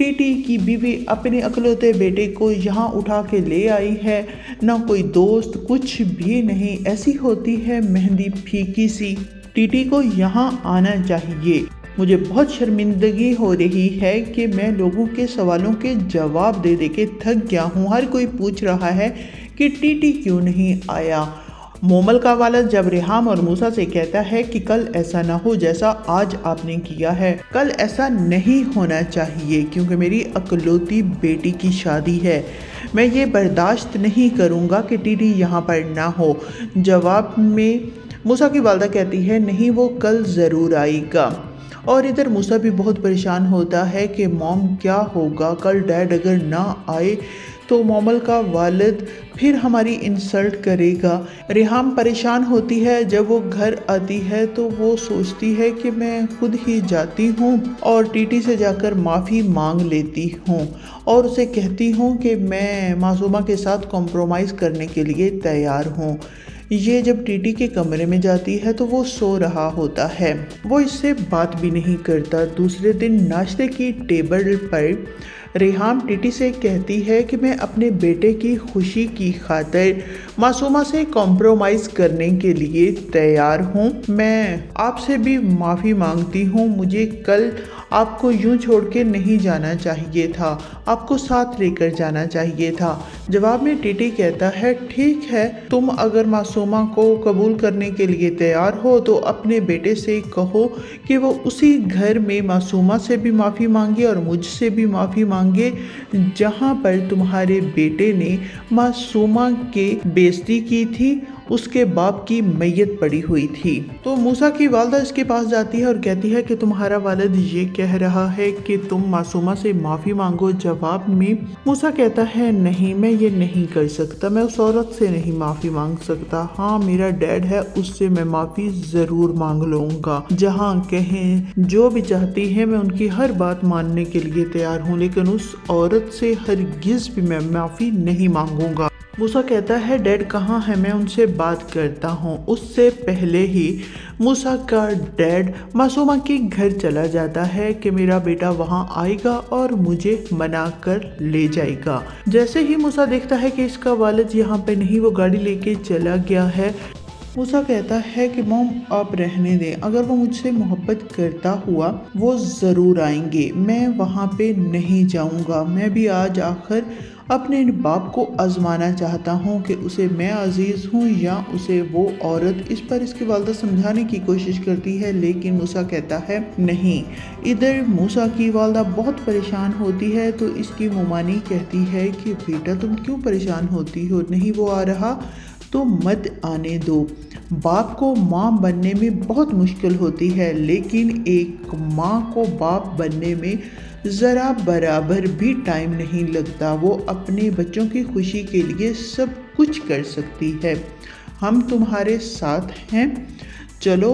TT की बीवी अपने अकलौते बेटे को यहाँ उठा के ले आई है, ना कोई दोस्त, कुछ भी नहीं। ऐसी होती है मेहंदी फीकी सी। टीटी को यहाँ आना चाहिए। मुझे बहुत शर्मिंदगी हो रही है कि मैं लोगों के सवालों के जवाब दे दे के थक गया हूँ। हर कोई पूछ रहा है कि टीटी क्यों नहीं आया। मोमल का वालिद जब रेहाम और मूसा से कहता है कि कल ऐसा ना हो जैसा आज आपने किया है। कल ऐसा नहीं होना चाहिए क्योंकि मेरी अकलौती बेटी की शादी है। मैं ये बर्दाश्त नहीं करूँगा कि टीटी यहाँ पर ना हो। जवाब में मूसा की वालिदा कहती है नहीं, वो कल ज़रूर आएगा। और इधर मूसा भी बहुत परेशान होता है कि मॉम क्या होगा, कल डैड अगर ना आए तो मोमल का वालिद फिर हमारी इंसल्ट करेगा। रेहाम परेशान होती है। जब वो घर आती है तो वो सोचती है कि मैं खुद ही जाती हूँ और टीटी से जाकर माफ़ी मांग लेती हूँ और उसे कहती हूँ कि मैं मासूमा के साथ कॉम्प्रोमाइज़ करने के लिए तैयार हूँ। ये जब टीटी के कमरे में जाती है तो वो सो रहा होता है। वो इससे बात भी नहीं करता। दूसरे दिन नाश्ते की टेबल पर रेहाम टीटी से कहती है कि मैं अपने बेटे की खुशी की खातिर मासूमा से कॉम्प्रोमाइज़ करने के लिए तैयार हूँ। मैं आपसे भी माफ़ी मांगती हूँ। मुझे कल आपको यूं छोड़ के नहीं जाना चाहिए था, आपको साथ लेकर जाना चाहिए था। जवाब में टीटी कहता है ठीक है, तुम अगर मासूमा को कबूल करने के लिए तैयार हो तो अपने बेटे से कहो कि वो उसी घर में मासूमा से भी माफ़ी मांगे और मुझसे भी माफ़ी मांगे जहाँ पर तुम्हारे बेटे ने मासूमा के बेइज्जती की थी, उसके बाप की मैयत पड़ी हुई थी। तो मूसा की वालिदा इसके पास जाती है और कहती है कि तुम्हारा वालिद ये कह रहा है कि तुम मासूमा से माफ़ी मांगो। जवाब में मूसा कहता है नहीं, मैं ये नहीं कर सकता, मैं उस औरत से नहीं माफ़ी मांग सकता। हाँ, मेरा डैड है, उससे मैं माफ़ी ज़रूर मांग लूँगा। जहाँ कहें, जो भी चाहती है, मैं उनकी हर बात मानने के लिए तैयार हूँ, लेकिन उस औरत से हरगिज़ भी मैं माफ़ी नहीं मांगूंगा। मूसा कहता है डैड कहाँ है, मैं उनसे बात करता हूँ। उससे पहले ही मूसा का डैड मासूमा के घर चला जाता है कि मेरा बेटा वहाँ आएगा और मुझे मना कर ले जाएगा। जैसे ही मूसा देखता है कि इसका वालिद यहाँ पे नहीं, वो गाड़ी लेके चला गया है। मूसा कहता है कि मॉम आप रहने दें, अगर वो मुझसे मोहब्बत करता हुआ वो ज़रूर आएंगे, मैं वहाँ पे नहीं जाऊँगा। मैं भी आज आखिर अपने बाप को आजमाना चाहता हूँ कि उसे मैं अजीज़ हूँ या उसे वो औरत। इस पर इसकी वालिदा समझाने की कोशिश करती है लेकिन मूसा कहता है नहीं। इधर मूसा की वालिदा बहुत परेशान होती है तो इसकी मोमानी कहती है कि बेटा तुम क्यों परेशान होती हो, नहीं वो आ रहा तो मत आने दो। बाप को माँ बनने में बहुत मुश्किल होती है लेकिन एक माँ को बाप बनने में ज़रा बराबर भी टाइम नहीं लगता। वो अपने बच्चों की खुशी के लिए सब कुछ कर सकती है। हम तुम्हारे साथ हैं, चलो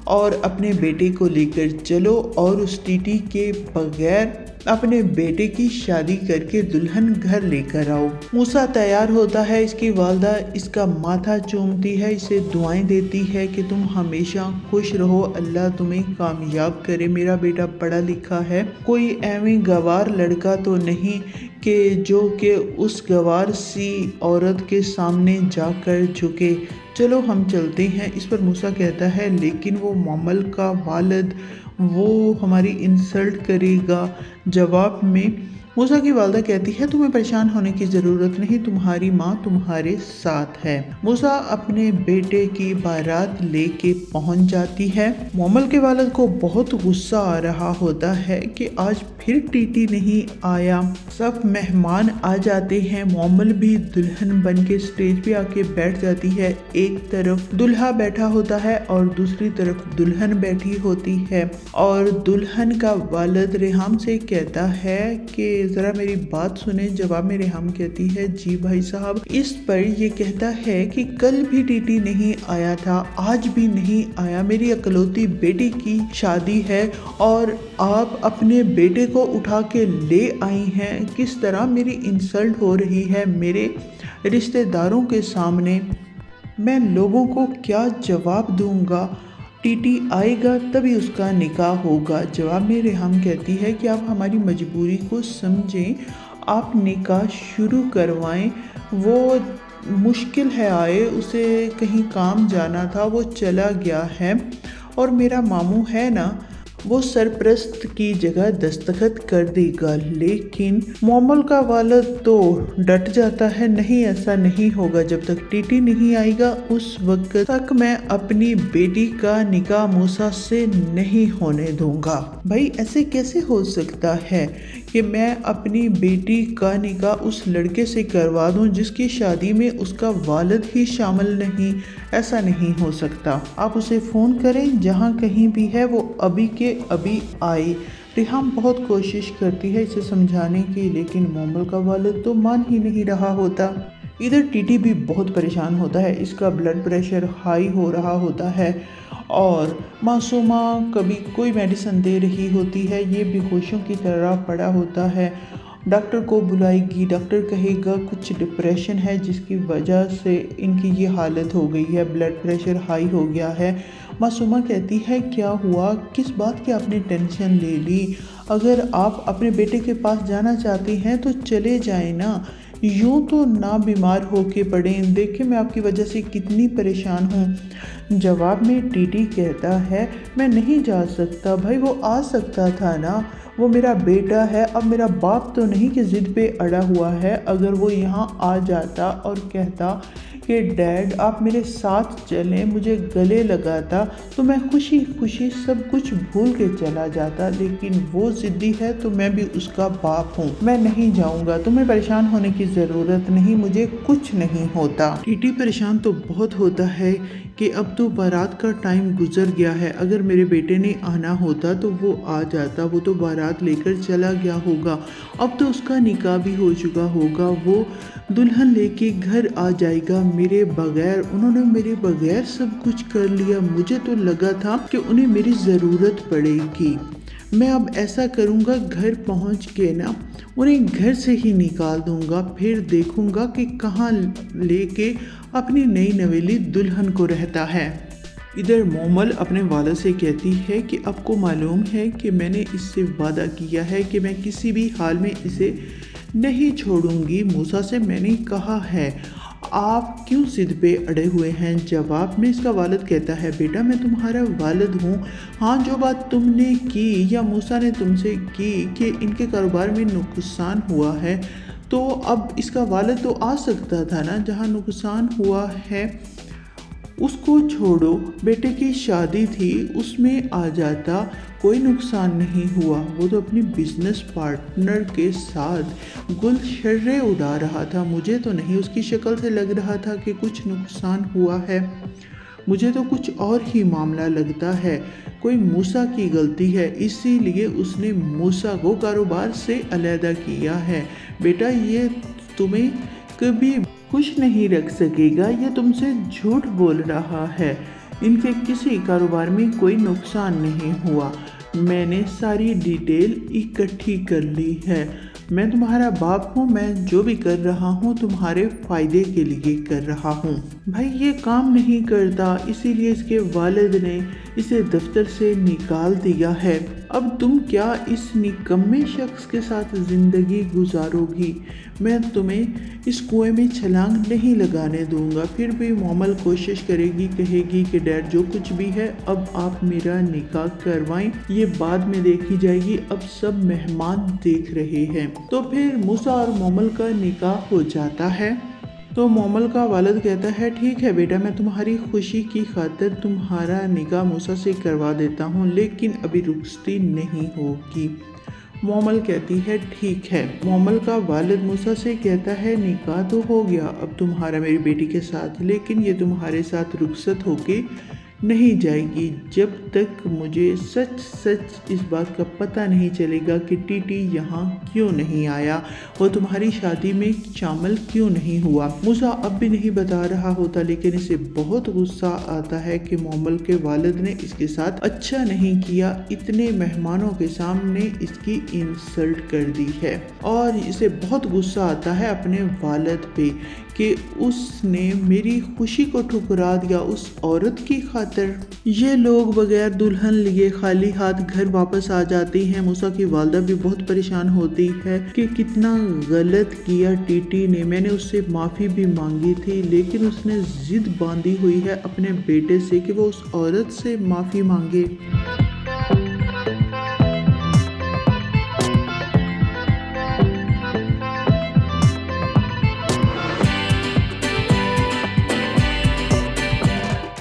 और अपने बेटे को लेकर चलो और उस टीटी के बगैर अपने बेटे की शादी करके दुल्हन घर लेकर आओ। मूसा तैयार होता है। इसकी वालिदा इसका माथा चूमती है, इसे दुआएं देती है कि तुम हमेशा खुश रहो, अल्लाह तुम्हें कामयाब करे। मेरा बेटा पढ़ा लिखा है, कोई एवं गवार लड़का तो नहीं कि जो कि उस गवार सी औरत के सामने जाकर झुके। चलो हम चलते हैं। इस पर मूसा कहता है लेकिन वो मोमल का वालिद, वो हमारी इंसल्ट करेगा। जवाब में मूसा की वालिदा कहती है तुम्हें परेशान होने की ज़रूरत नहीं, तुम्हारी माँ तुम्हारे साथ है। मूसा अपने बेटे की बारात लेके पहुँच जाती है। मोमल के वालिद को बहुत गुस्सा आ रहा होता है कि आज फिर टीटी नहीं आया। सब मेहमान आ जाते हैं। मोमल भी दुल्हन बन के स्टेज पे आके बैठ जाती है। एक तरफ दुल्हा बैठा होता है और दूसरी तरफ दुल्हन बैठी होती है और दुल्हन का वालिद रेहाम से कहता है कि ज़रा मेरी बात सुने। जवाब में रेहाम कहती है जी भाई साहब। इस पर ये कहता है कि कल भी टीटी नहीं आया था, आज भी नहीं आया, मेरी अकलौती बेटी की शादी है और आप अपने बेटे को उठा के ले आई हैं। किस तरह मेरी इंसल्ट हो रही है मेरे रिश्तेदारों के सामने, मैं लोगों को क्या जवाब दूंगा। टीटी आएगा तभी उसका निकाह होगा। जवाब में रेहाम कहती है कि आप हमारी मजबूरी को समझें, आप निकाह शुरू करवाएं। वो मुश्किल है आए, उसे कहीं काम जाना था, वो चला गया है। और मेरा मामू है ना, वो सरपरस्त की जगह दस्तखत कर देगा। लेकिन मोमल का वालिद तो डट जाता है, नहीं ऐसा नहीं होगा, जब तक टीटी नहीं आएगा उस वक्त तक मैं अपनी बेटी का निकाह मूसा से नहीं होने दूंगा। भाई ऐसे कैसे हो सकता है कि मैं अपनी बेटी का निकाह उस लड़के से करवा दूं जिसकी शादी में उसका वालिद ही शामिल नहीं? ऐसा नहीं हो सकता। आप उसे फ़ोन करें, जहां कहीं भी है वो अभी के अभी आए। रेहाम बहुत कोशिश करती है इसे समझाने की, लेकिन मोमल का वालिद तो मान ही नहीं रहा होता। इधर टीटी भी बहुत परेशान होता है, इसका ब्लड प्रेशर हाई हो रहा होता है और मासूमा कभी कोई मेडिसिन दे रही होती है, ये बेहोशों की तरह पड़ा होता है। डॉक्टर को बुलाएगी, डॉक्टर कहेगा कुछ डिप्रेशन है जिसकी वजह से इनकी ये हालत हो गई है, ब्लड प्रेशर हाई हो गया है। मासूमा कहती है क्या हुआ, किस बात की आपने टेंशन ले ली? अगर आप अपने बेटे के पास जाना चाहती हैं तो चले जाएं ना, यूं तो ना बीमार होके पड़ें, देखिए मैं आपकी वजह से कितनी परेशान हूँ। जवाब में टीटी कहता है मैं नहीं जा सकता। भाई वो आ सकता था ना, वो मेरा बेटा है, अब मेरा बाप तो नहीं कि ज़िद पे अड़ा हुआ है। अगर वो यहाँ आ जाता और कहता कि डैड आप मेरे साथ चलें, मुझे गले लगाता, तो मैं खुशी खुशी सब कुछ भूल के चला जाता। लेकिन वो ज़िद्दी है तो मैं भी उसका बाप हूँ, मैं नहीं जाऊँगा, तुम्हें परेशान होने की ज़रूरत नहीं, मुझे कुछ नहीं होता। टीटी परेशान तो बहुत होता है कि अब तो बारात का टाइम गुजर गया है, अगर मेरे बेटे ने आना होता तो वो आ जाता, वो तो बारात लेकर चला गया होगा, अब तो उसका निकाह भी हो चुका होगा, वो दुल्हन लेके घर आ जाएगा मेरे बगैर। उन्होंने मेरे बगैर सब कुछ कर लिया, मुझे तो लगा था कि उन्हें मेरी ज़रूरत पड़ेगी। मैं अब ऐसा करूँगा, घर पहुँच के ना उन्हें घर से ही निकाल दूँगा, फिर देखूँगा कि कहाँ लेके अपनी नई नवेली दुल्हन को रहता है। इधर मोमल अपने वालिद से कहती है कि आपको मालूम है कि मैंने इससे वादा किया है कि मैं किसी भी हाल में इसे नहीं छोड़ूंगी। मूसा से मैंने कहा है, आप क्यों ज़िद पे अड़े हुए हैं? जवाब में इसका वालिद कहता है बेटा मैं तुम्हारा वालिद हूँ, हाँ जो बात तुमने की या मूसा ने तुमसे की कि इनके कारोबार में नुकसान हुआ है, तो अब इसका वालिद तो आ सकता था ना, जहाँ नुकसान हुआ है उसको छोड़ो, बेटे की शादी थी उसमें आ जाता, कोई नुकसान नहीं हुआ। वो तो अपनी बिजनेस पार्टनर के साथ गुलशर्रे उड़ा रहा था, मुझे तो नहीं उसकी शक्ल से लग रहा था कि कुछ नुकसान हुआ है, मुझे तो कुछ और ही मामला लगता है, कोई मूसा की गलती है, इसीलिए उसने मूसा को कारोबार से अलहदा किया है। बेटा ये तुम्हें कभी खुश नहीं रख सकेगा, ये तुमसे झूठ बोल रहा है, इनके किसी कारोबार में कोई नुकसान नहीं हुआ, मैंने सारी डिटेल इकट्ठी कर ली है, मैं तुम्हारा बाप हूँ, मैं जो भी कर रहा हूँ तुम्हारे फ़ायदे के लिए कर रहा हूँ। भाई ये काम नहीं करता, इसीलिए इसके वालिद ने इसे दफ्तर से निकाल दिया है। अब तुम क्या इस निकम्मे शख्स के साथ ज़िंदगी गुजारोगी? मैं तुम्हें इस कुएं में छलांग नहीं लगाने दूंगा। फिर भी मोमल कोशिश करेगी, कहेगी कि डैड जो कुछ भी है अब आप मेरा निकाह करवाएं, ये बाद में देखी जाएगी, अब सब मेहमान देख रहे हैं। तो फिर मूसा और मोमल का निकाह हो जाता है। तो मोमल का वालिद कहता है ठीक है बेटा, मैं तुम्हारी खुशी की खातिर तुम्हारा निकाह मूसा से करवा देता हूँ, लेकिन अभी रुखसती नहीं होगी। मोमल कहती है ठीक है। मोमल का वालिद मूसा से कहता है निकाह तो हो गया अब तुम्हारा मेरी बेटी के साथ, लेकिन ये तुम्हारे साथ रुखसत होके नहीं जाएगी जब तक मुझे सच सच इस बात का पता नहीं चलेगा कि टीटी यहाँ क्यों नहीं आया, वो तुम्हारी शादी में शामिल क्यों नहीं हुआ। मूसा अब भी नहीं बता रहा होता, लेकिन इसे बहुत गुस्सा आता है कि मोमल के वालिद ने इसके साथ अच्छा नहीं किया, इतने मेहमानों के सामने इसकी इंसल्ट कर दी है। और इसे बहुत गुस्सा आता है अपने वालिद पे कि उसने मेरी खुशी को ठुकरा दिया, उस औरत की खातिर خاطر یہ لوگ بغیر دلہن لیے خالی ہاتھ گھر واپس آ جاتی ہیں۔ موسیٰ کی والدہ بھی بہت پریشان ہوتی ہے کہ کتنا غلط کیا ٹیٹی نے، میں نے اس سے معافی بھی مانگی تھی لیکن اس نے ضد باندھی ہوئی ہے اپنے بیٹے سے کہ وہ اس عورت سے معافی مانگے۔